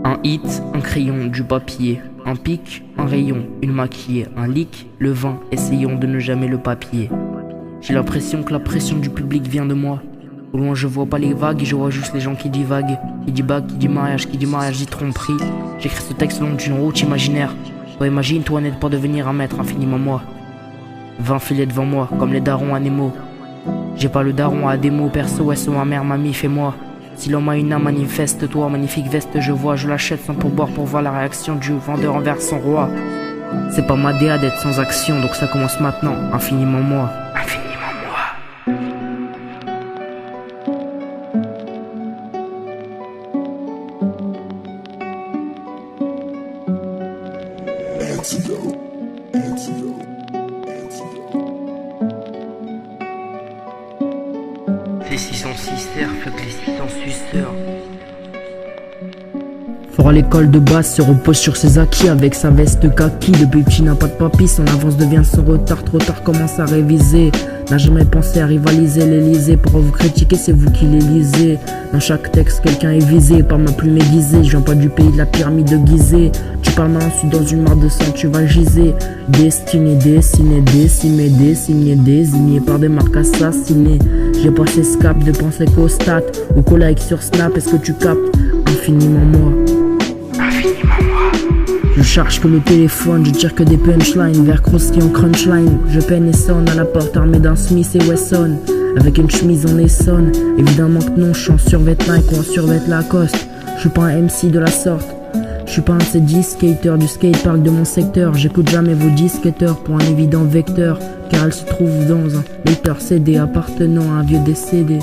Un hit, un crayon, du papier, un pic, un rayon, une maquille, un leak, le vin, essayons de ne jamais le papier. J'ai l'impression que la pression du public vient de moi. Au loin je vois pas les vagues, je vois juste les gens qui divaguent. Qui dit bague, qui dit mariage, dit tromperie. J'écris ce texte le long d'une route imaginaire. Ouais, imagine toi n'aide pas devenir un maître infiniment moi. 20 filets devant moi, comme les darons à Nemo. J'ai pas le daron à des mots, perso, SO, ma mère, mamie, fais-moi. Si l'homme a une âme, manifeste-toi, magnifique veste je vois, je l'achète sans pourboire pour voir la réaction du vendeur envers son roi. C'est pas ma DA d'être sans action, donc ça commence maintenant, infiniment moi. Infiniment moi. Les 606 R, fuck les 600 suceurs. Fort à l'école de base se repose sur ses acquis avec sa veste kaki. Depuis petit n'a pas de papy, son avance devient son retard. Trop tard commence à réviser. N'a jamais pensé à rivaliser l'Elysée. Pour vous critiquer c'est vous qui les lisez. Dans chaque texte quelqu'un est visé par ma plume aiguisée. Je viens pas du pays de la pyramide de Gizeh. Tu parles mal ensuite dans une mare de sang tu vas giser. Destiné, dessiné, décimé, désigné, désigné par des marques assassinées. J'ai passé ce cap de penser qu'au stat ou qu'au like sur Snap. Est-ce que tu captes? Infiniment moi. Je charge que le téléphone, je tire que des punchlines vers Krusty en crunchline. Je peine et sonne à la porte armé d'un Smith et Wesson. Avec une chemise en Essonne. Évidemment que non, je suis en survêt Nike ou en survêt Lacoste. Je suis pas un MC de la sorte. Je suis pas un de ces 10 skaters du skatepark de mon secteur. J'écoute jamais vos disquetteurs pour un évident vecteur. Car elle se trouve dans un lecteur CD appartenant à un vieux décédé.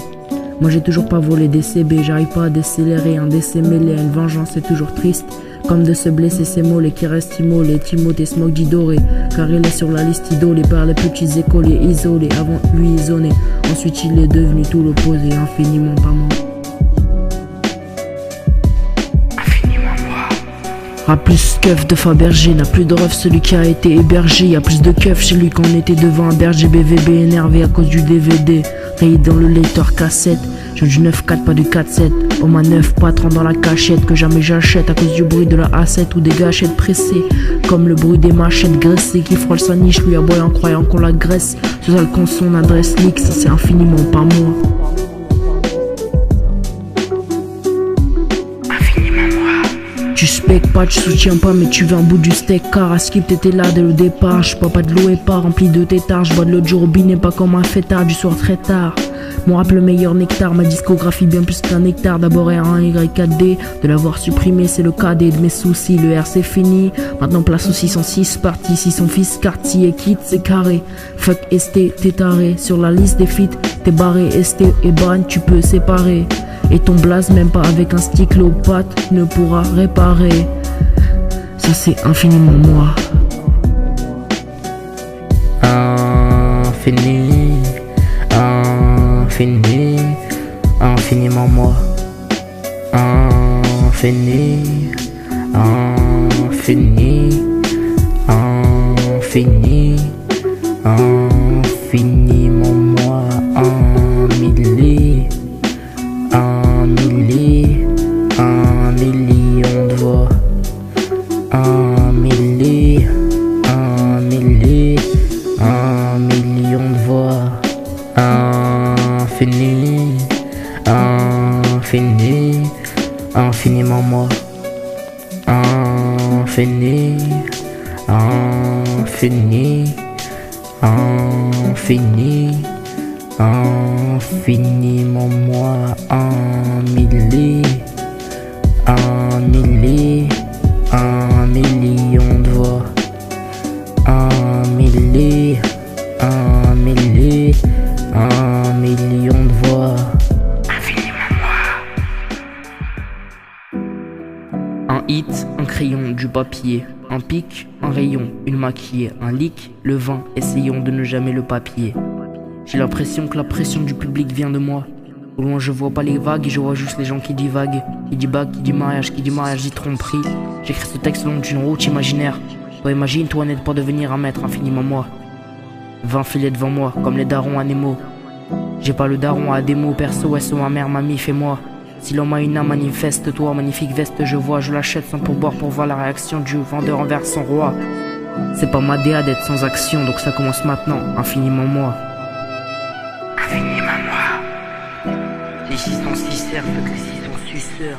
Moi j'ai toujours pas volé des CB, j'arrive pas à décélérer un décès mêlé à une vengeance, c'est toujours triste. Comme de se blesser ces mots, les qui restent immolés, Timothée Smoke d'Idoré. Car il est sur la liste idolée par les petits écoliers isolés. Avant lui isolé, ensuite il est devenu tout l'opposé, infiniment pas moi. A plus keuf de Fabergé, n'a plus de ref celui qui a été hébergé. Y'a plus de keuf chez lui qu'on était devant un berger BVB énervé à cause du DVD. Rayé dans le lecteur cassette, j'ai du 9-4 pas du 4-7. Oh ma 9 patron dans la cachette que jamais j'achète à cause du bruit de la A7 ou des gâchettes pressées. Comme le bruit des machettes graissées qui frôlent sa niche, lui aboie en croyant qu'on la graisse. Ce sale con son adresse leak, ça c'est infiniment pas moi. Tu spec pas, tu soutiens pas, mais tu veux un bout du steak. Car à skip t'étais là dès le départ. Je bois pas de l'eau et pas rempli de tétard. Je bois de l'eau du robinet, pas comme un fêtard du soir très tard. Mon rap le meilleur nectar, ma discographie bien plus qu'un hectare. D'abord R1, Y4D, de l'avoir supprimé c'est le cadet de mes soucis. Le R c'est fini, maintenant place au 606 parti. Si son fils quartier quitte c'est carré. Fuck ST, t'es taré. Sur la liste des feats, t'es barré. ST et ban, tu peux séparer. Et ton blaze même pas avec un styclopathe ne pourra réparer. Ça c'est infiniment moi. Infini, infini, infiniment moi. Infini, infini, infini, infiniment moi. Un millier, un millier, un million de voix. Un millier, un millier, un million de voix. Infini, infini, infiniment moi. Infini, infini, infini, infiniment moi. Un millier, un millier, un million de voix. Un millier, un millier, un million de voix. Infiniment moi. Un hit, un crayon, du papier, un pic, un rayon, une maquille, un leak, le vin, essayons de ne jamais le papier. J'ai l'impression que la pression du public vient de moi. Au loin je vois pas les vagues, je vois juste les gens qui divaguent. Qui dit bague, qui dit mariage, dit tromperie. J'écris ce texte le long d'une route imaginaire. Ouais, imagine toi n'aide pas devenir un maître infiniment moi. 20 filets devant moi, comme les darons à Nemo. J'ai pas le daron à des mots, perso, SO, ma mère, mamie, fais-moi. Si l'homme a une âme, manifeste-toi, magnifique veste je vois, je l'achète sans pourboire pour voir la réaction du vendeur envers son roi. C'est pas ma DA d'être sans action, donc ça commence maintenant, infiniment moi. Infiniment moi. Les 606 faites les 606 suceurs.